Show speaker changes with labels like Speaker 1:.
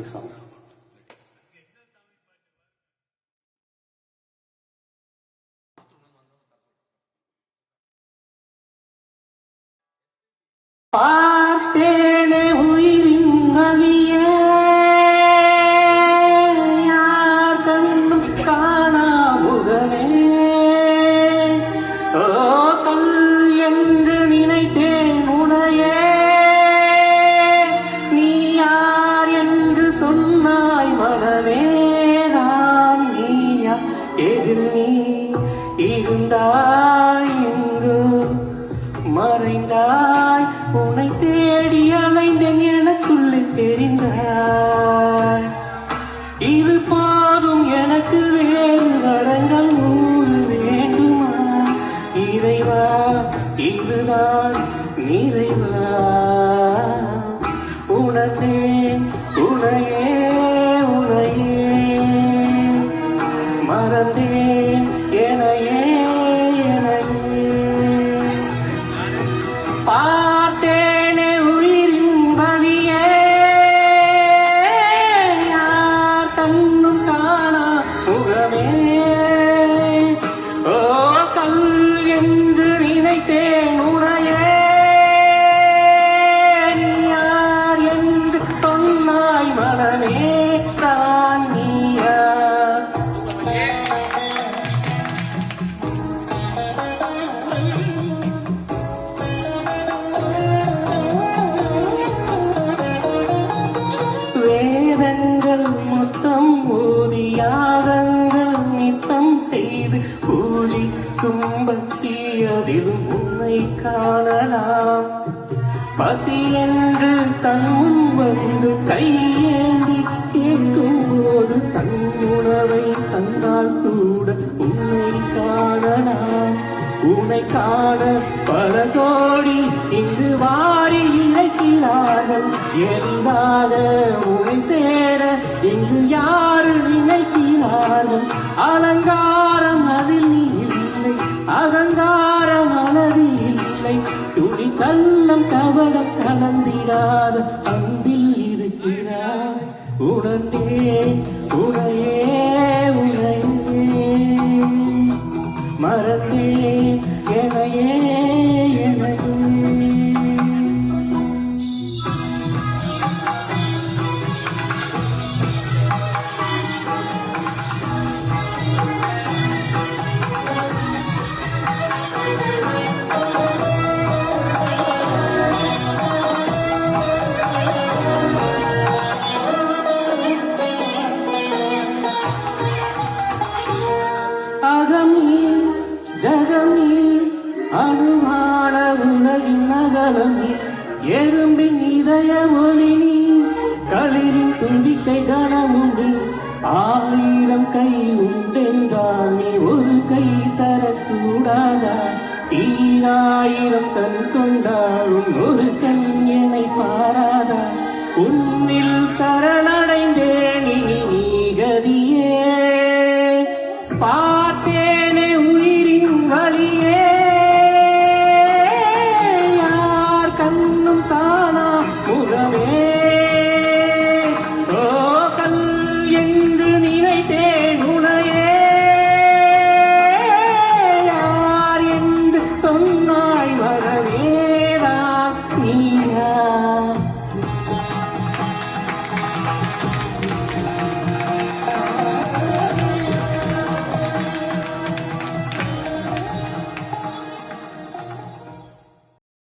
Speaker 1: song. பார்த்தேனே உயிரின் வலிய யார் கண்ணும் காணா முகமே ஓ கல் என்று நினைத்தேன் உனையே நீ யார் என்று சொன்னாய் மனமே நான் நீயா எதில் நீ இருந்தாய் எங்கு மறைந்தாய் உன்னை தேடி அலைந்தேன் எனக்குள்ளே தெரிந்தாய் இது போதும் எனக்கு வேறு வரங்கள் 100 வேண்டுமா இறைவா இதுதான் நிறைவா உணர்ந்தேன் உனையே உனையே மறந்தேன் எனையே பார்த்தேனே உயிரின் வலியே யார் கண்ணும் காணா முகமே ஓ கல் என்று நினைத்தேன் உனையே நீ யார் என்று சொன்னாய் மனமே தான் நீயா வேதங்கள் மொத்தம் ஓதியாகங்கள் நித்தம் செய்து பூஜிக்கும் பக்தி அதிலும் உன்னை காணலாம் பசி என்று தன் முன் வந்து கையேந்தி கேட்கும் போது தன் உணவை தந்தால் கூட உன்னை காணலாம் உன்னை காண பல கோடி இங்கு வாரி இழைக்கிறார்கள் எளிதாக உன்னை சேர இங்கு யாரு நினைக்கிறார்கள் அலங்காரம் அதில் நீ இல்லை அகங்காரம் மனதில் இல்லை துடி கள்ளம் கவடம் கலந்திடாத அன்பில் இருக்கிறார் உணர்ந்தேன் உனையே உனையே மறந்தேன் எனையே எனையே அகமீ ஜகமீ அனுமான உலகின் நகலம் எறும்பின் இதய ஒளி நீ களிரின் தும்பிக்கை கணமுண்டு 1000 கை உண்டென்றால் நீ ஒரு கை தரக்கூடாதா 1000 கண் கொண்டாலும் ஒரு கண் என்னை பாராதா உன்னில் சரண